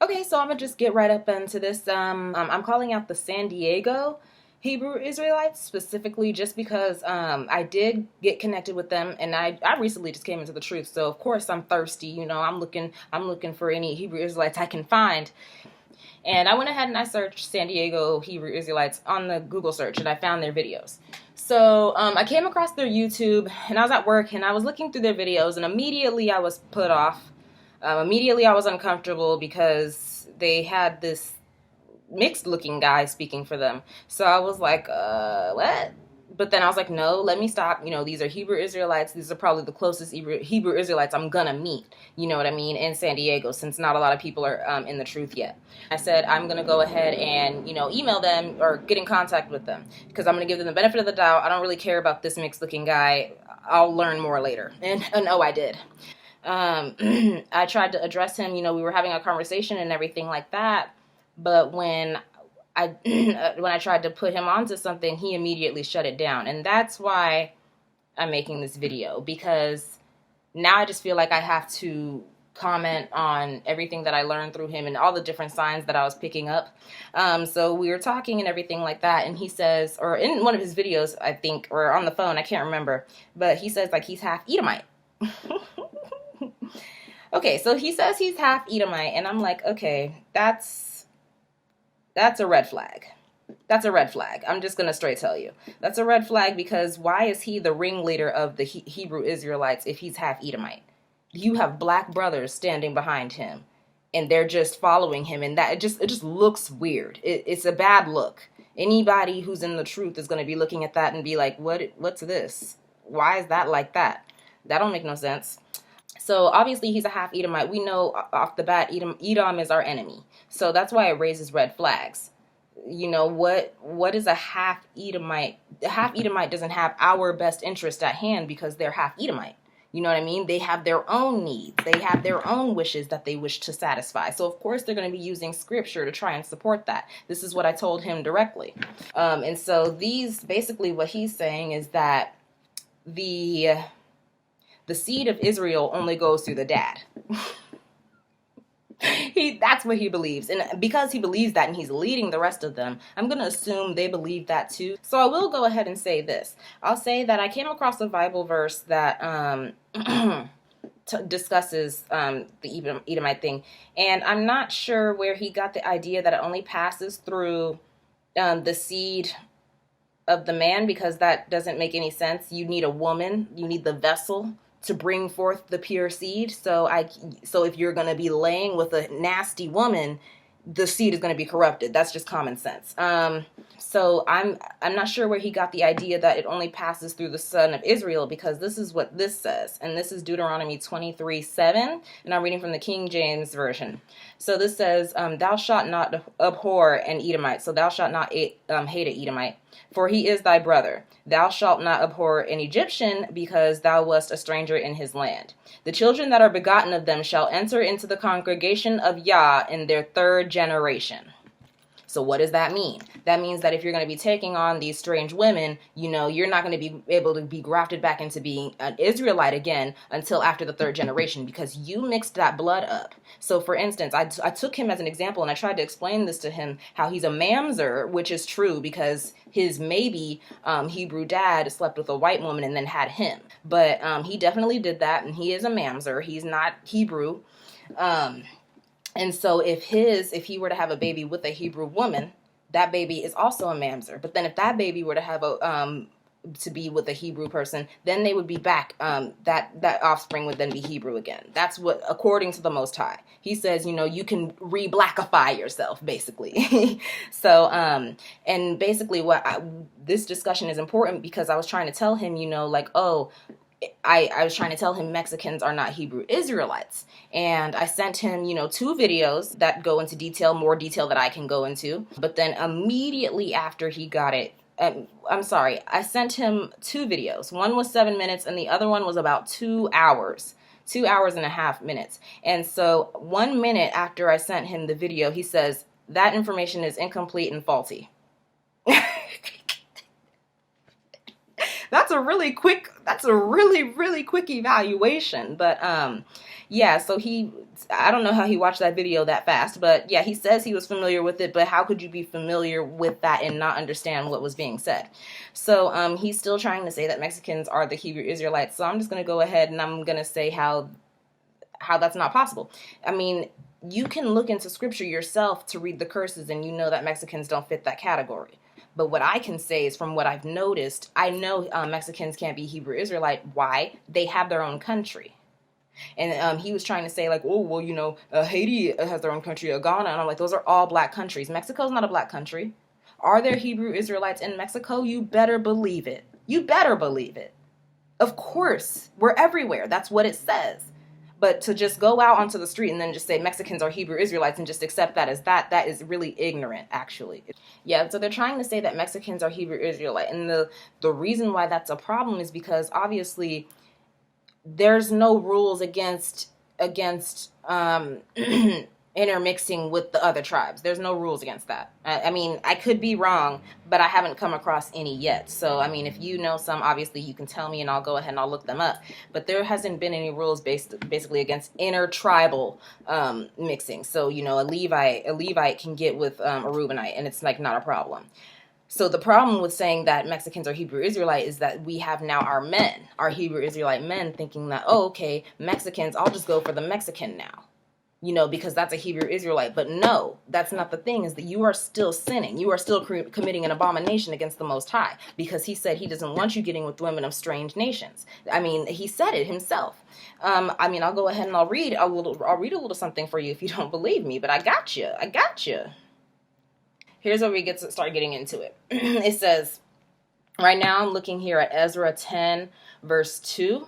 Okay, so I'm gonna just get right up into this. I'm calling out the San Diego Hebrew Israelites specifically just because I did get connected with them, and I recently just came into the truth. So of course I'm thirsty. I'm looking for any Hebrew Israelites I can find. And I went ahead and I searched San Diego Hebrew Israelites on the Google search, and I found their videos. So I came across their YouTube, and I was at work, and I was looking through their videos, and immediately I was put off. Immediately I was uncomfortable because they had this mixed looking guy speaking for them. So I was like, what? But then I was like, no, let me stop. These are Hebrew Israelites. These are probably the closest Hebrew Israelites I'm gonna meet, you know what I mean, in San Diego, since not a lot of people are in the truth yet. I said, I'm gonna go ahead and, email them or get in contact with them because I'm gonna give them the benefit of the doubt. I don't really care about this mixed looking guy. I'll learn more later. And oh, I did. I tried to address him, we were having a conversation and everything like that. But when I when I tried to put him onto something, he immediately shut it down. And that's why I'm making this video, because now I just feel like I have to comment on everything that I learned through him and all the different signs that I was picking up. So we were talking and everything like that, and he says, or in one of his videos, I think, or on the phone, I can't remember, but he says like he's half Edomite. Okay, so he says he's half Edomite, and I'm like, okay, that's a red flag. That's a red flag. I'm just going to straight tell you. That's a red flag, because why is he the ringleader of the Hebrew Israelites if he's half Edomite? You have black brothers standing behind him, and they're just following him, and that it just looks weird. It's a bad look. Anybody who's in the truth is going to be looking at that and be like, what's this? Why is that like that? That don't make no sense. So obviously he's a half Edomite. We know off the bat Edom is our enemy. So that's why it raises red flags. What is a half Edomite? A half Edomite doesn't have our best interest at hand because they're half Edomite. You know what I mean? They have their own needs. They have their own wishes that they wish to satisfy. So of course they're going to be using scripture to try and support that. This is what I told him directly. And so basically what he's saying is that the seed of Israel only goes through the dad. That's what he believes. And because he believes that and he's leading the rest of them, I'm going to assume they believe that too. So I will go ahead and say this. I'll say that I came across a Bible verse that discusses the Edomite thing. And I'm not sure where he got the idea that it only passes through the seed of the man, because that doesn't make any sense. You need a woman. You need the vessel to bring forth the pure seed. So if you're going to be laying with a nasty woman, the seed is going to be corrupted. That's just common sense. So I'm not sure where he got the idea that it only passes through the son of Israel, because this is what this says. And this is Deuteronomy 23:7. And I'm reading from the King James Version. So this says, thou shalt not abhor an Edomite. So thou shalt not hate an Edomite, for he is thy brother. Thou shalt not abhor an Egyptian, because thou wast a stranger in his land. The children that are begotten of them shall enter into the congregation of Yah in their third generation. So what does that mean? That means that if you're going to be taking on these strange women, you're not going to be able to be grafted back into being an Israelite again until after the third generation, because you mixed that blood up. So for instance, I took him as an example, and I tried to explain this to him, how he's a mamzer, which is true because his maybe Hebrew dad slept with a white woman and then had him. But he definitely did that, and he is a mamzer. He's not Hebrew. And so if he were to have a baby with a Hebrew woman, that baby is also a mamzer. But then if that baby were to have to be with a Hebrew person, then they would be back. That offspring would then be Hebrew again. That's what, according to the Most High, he says. You can re-blackify yourself, basically. So, and basically, this discussion is important because I was trying to tell him, I was trying to tell him Mexicans are not Hebrew Israelites. And I sent him, 2 videos that go into more detail that I can go into. But then immediately after he got it, I sent him 2 videos. One was 7 minutes and the other one was about 2 hours. 2 hours and a half minutes. And so 1 minute after I sent him the video, he says, that information is incomplete and faulty. That's a really quick, really quick evaluation. But yeah, so I don't know how he watched that video that fast, but yeah, he says he was familiar with it, but how could you be familiar with that and not understand what was being said? So he's still trying to say that Mexicans are the Hebrew Israelites. So I'm just going to go ahead and I'm going to say how that's not possible. I mean, you can look into scripture yourself to read the curses and you know that Mexicans don't fit that category. But what I can say is from what I've noticed, I know Mexicans can't be Hebrew Israelite. Why? They have their own country. And he was trying to say like, oh, well, you know, Haiti has their own country, Ghana. And I'm like, those are all black countries. Mexico's not a black country. Are there Hebrew Israelites in Mexico? You better believe it. You better believe it. Of course, we're everywhere. That's what it says. But to just go out onto the street and then just say Mexicans are Hebrew Israelites and just accept that as that is really ignorant, actually. Yeah, so they're trying to say that Mexicans are Hebrew Israelite. And the reason why that's a problem is because obviously there's no rules against intermixing with the other tribes. There's no rules against that. I mean, I could be wrong, but I haven't come across any yet. So, I mean, if you know some, obviously you can tell me and I'll go ahead and I'll look them up. But there hasn't been any rules basically against intertribal mixing. So, you know, a Levite can get with a Reubenite and it's like not a problem. So the problem with saying that Mexicans are Hebrew Israelite is that we have now our Hebrew Israelite men thinking that, oh, okay, Mexicans, I'll just go for the Mexican now. You know, because that's a Hebrew Israelite. But no, that's not the thing, is that you are still sinning. You are still committing an abomination against the Most High, because he said he doesn't want you getting with women of strange nations. I mean, he said it himself. I mean, I'll go ahead and I'll read a little something for you if you don't believe me, but I got you. Here's where we start getting into it. It says, right now I'm looking here at Ezra 10, verse 2.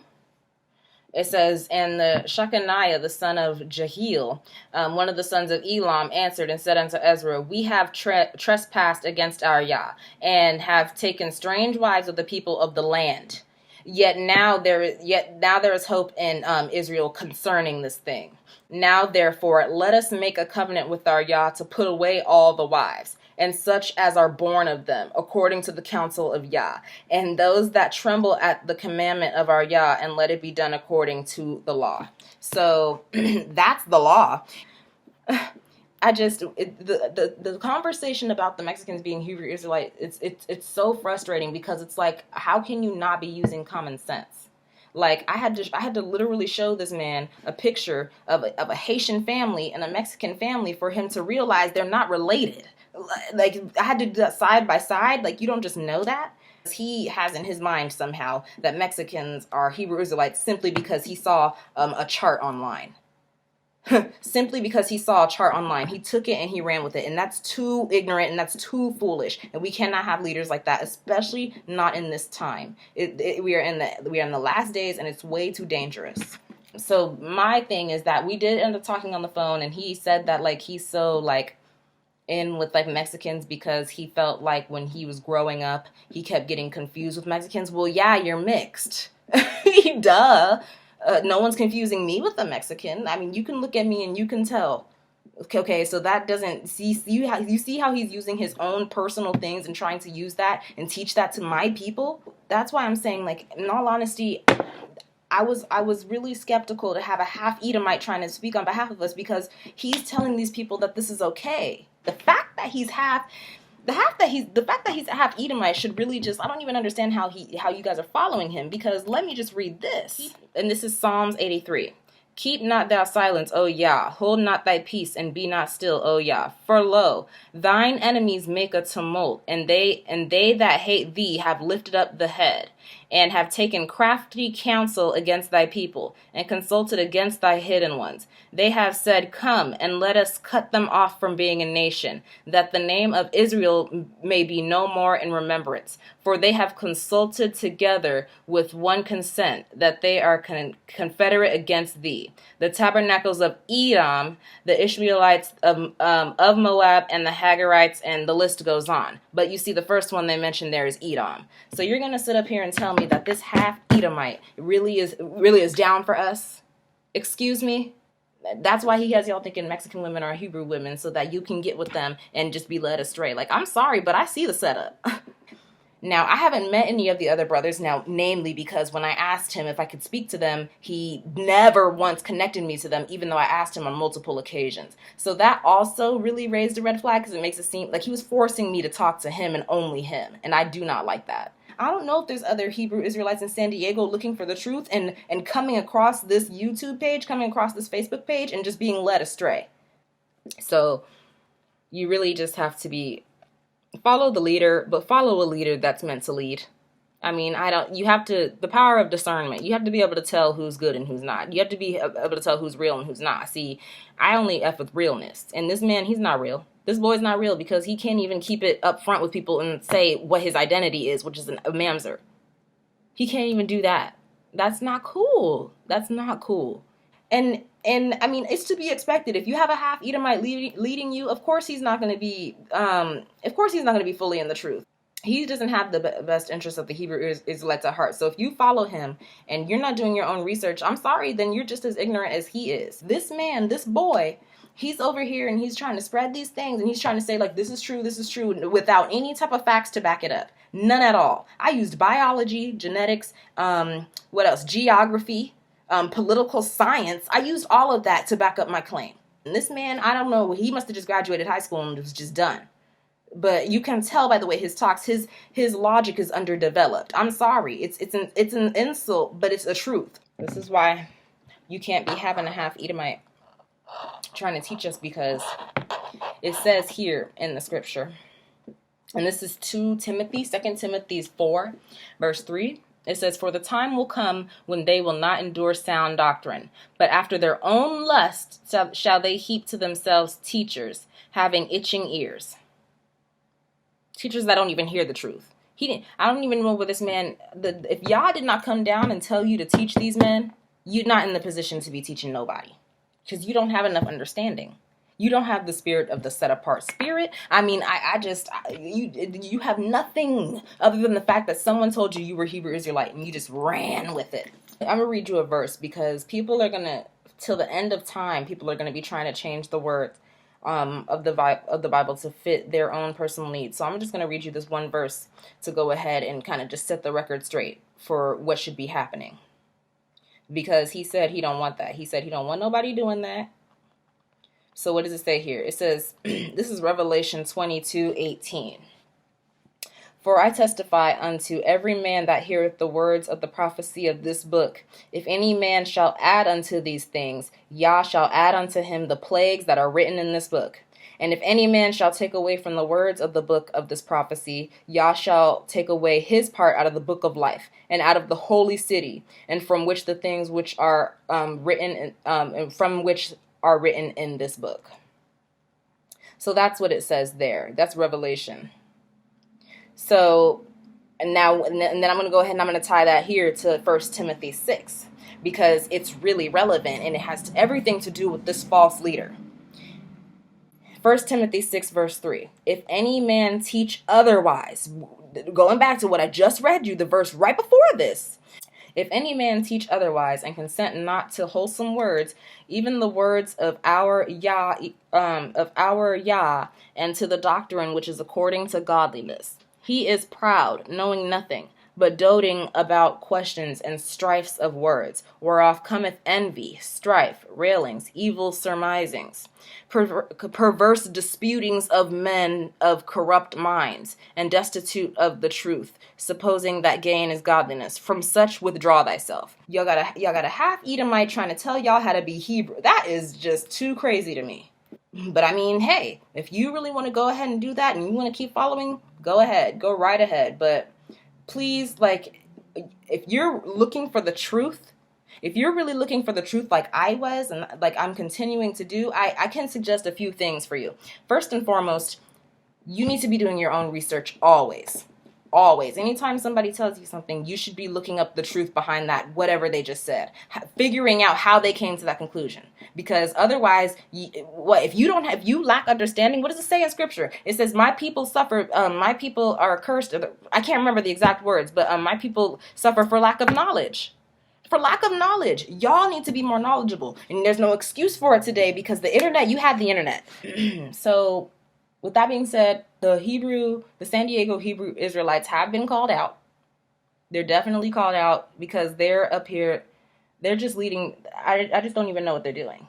It says, and the Shechaniah, the son of Jehiel, one of the sons of Elam, answered and said unto Ezra, we have trespassed against our Yah, and have taken strange wives of the people of the land. Yet now there is hope in Israel concerning this thing. Now therefore let us make a covenant with our Yah to put away all the wives, and such as are born of them, according to the counsel of Yah, and those that tremble at the commandment of our Yah, and let it be done according to the law. So that's the law. The conversation about the Mexicans being Hebrew Israelite, it's so frustrating, because it's like, how can you not be using common sense? Like, I had to literally show this man a picture of a Haitian family and a Mexican family for him to realize they're not related. Like, I had to do that side by side. Like, you don't just know that. He has in his mind somehow that Mexicans are Hebrew Israelites simply because he saw a chart online. Simply because he saw a chart online. He took it and he ran with it. And that's too ignorant and that's too foolish. And we cannot have leaders like that, especially not in this time. We are in the last days, and it's way too dangerous. So my thing is that we did end up talking on the phone, and he said that like he's so like in with like Mexicans because he felt like when he was growing up he kept getting confused with Mexicans. Well, yeah, you're mixed. Duh. No one's confusing me with a Mexican. I mean, you can look at me and you can tell. Okay, so that doesn't see how he's using his own personal things and trying to use that and teach that to my people. That's why I'm saying, like, in all honesty, I was really skeptical to have a half Edomite trying to speak on behalf of us, because he's telling these people that this is okay. The fact that he's half Edomite should really just, I don't even understand how you guys are following him, because let me just read this. And this is Psalms 83. Keep not thou silence, O Yah. Hold not thy peace, and be not still, O Yah. For lo, thine enemies make a tumult, and they that hate thee have lifted up the head, and have taken crafty counsel against thy people, and consulted against thy hidden ones. They have said, come, and let us cut them off from being a nation, that the name of Israel may be no more in remembrance. For they have consulted together with one consent, that they are confederate against thee. The tabernacles of Edom, the Ishmaelites of Moab, and the Hagarites, and the list goes on. But you see, the first one they mentioned there is Edom. So you're going to sit up here and tell me that this half Edomite really is down for us? Excuse me? That's why he has y'all thinking Mexican women are Hebrew women, so that you can get with them and just be led astray. Like, I'm sorry, but I see the setup. Now, I haven't met any of the other brothers now, namely because when I asked him if I could speak to them, he never once connected me to them, even though I asked him on multiple occasions. So that also really raised a red flag because it makes it seem like he was forcing me to talk to him and only him. And I do not like that. I don't know if there's other Hebrew Israelites in San Diego looking for the truth and coming across this YouTube page, coming across this Facebook page, and just being led astray. So you really just have to follow the leader, but follow a leader that's meant to lead. I mean, the power of discernment. You have to be able to tell who's good and who's not. You have to be able to tell who's real and who's not. See, I only F with realness. And this man, he's not real. This boy's not real because he can't even keep it up front with people and say what his identity is, which is a mamzer. He can't even do that. That's not cool. That's not cool. And I mean, it's to be expected. If you have a half Edomite leading you, of course he's not going to be fully in the truth. He doesn't have the best interests of the Hebrew Israelites at heart. So if you follow him and you're not doing your own research, I'm sorry, then you're just as ignorant as he is. This man, this boy, he's over here and he's trying to spread these things and he's trying to say like, this is true, without any type of facts to back it up. None at all. I used biology, genetics, what else? Geography. Political science. I used all of that to back up my claim. And this man, I don't know, he must have just graduated high school and was just done. But you can tell by the way his talks, his logic is underdeveloped. I'm sorry. It's an insult, but it's a truth. This is why you can't be having a half Edomite trying to teach us, because it says here in the scripture, and this is 2 Timothy 4, verse 3. It says, for the time will come when they will not endure sound doctrine, but after their own lust shall they heap to themselves teachers, having itching ears. Teachers that don't even hear the truth. I don't even know where this man, if Yah did not come down and tell you to teach these men, you're not in the position to be teaching nobody. Because you don't have enough understanding. You don't have the spirit of the set apart spirit. I mean, you have nothing other than the fact that someone told you were Hebrew Israelite and you just ran with it. I'm going to read you a verse because people are going to, till the end of time, people are going to be trying to change the words of the Bible to fit their own personal needs. So I'm just going to read you this one verse to go ahead and kind of just set the record straight for what should be happening. Because he said he don't want that. He said he don't want nobody doing that. So what does it say here? It says, this is Revelation 22:18. For I testify unto every man that heareth the words of the prophecy of this book. If any man shall add unto these things, Yah shall add unto him the plagues that are written in this book. And if any man shall take away from the words of the book of this prophecy, Yah shall take away his part out of the book of life, and out of the holy city, and from which the things which are written in this book. So that's what it says there. That's Revelation. So, and then I'm going to go ahead and I'm going to tie that here to 1 Timothy 6, because it's really relevant and it has everything to do with this false leader. 1 Timothy 6, verse 3. If any man teach otherwise, going back to what I just read you, the verse right before this. If any man teach otherwise and consent not to wholesome words, even the words of our Yah, and to the doctrine which is according to godliness, he is proud, knowing nothing, but doting about questions and strifes of words, whereof cometh envy, strife, railings, evil surmisings, perverse disputings of men of corrupt minds, and destitute of the truth, supposing that gain is godliness. From such withdraw thyself. Y'all got a half Edomite trying to tell y'all how to be Hebrew. That is just too crazy to me. But I mean, hey, if you really want to go ahead and do that and you want to keep following, go ahead, go right ahead. But please, like, if you're looking for the truth, if you're really looking for the truth like I was and like I'm continuing to do, I can suggest a few things for you. First and foremost, you need to be doing your own research always. Always. Anytime somebody tells you something, you should be looking up the truth behind that, whatever they just said, figuring out how they came to that conclusion. Because otherwise, if you lack understanding, what does it say in scripture? It says, my people suffer, my people are cursed. I can't remember the exact words, but my people suffer for lack of knowledge. For lack of knowledge. Y'all need to be more knowledgeable. And there's no excuse for it today because the internet, you have the internet. So With that being said, the San Diego Hebrew Israelites have been called out. They're definitely called out because they're up here. They're just leading. I just don't even know what they're doing.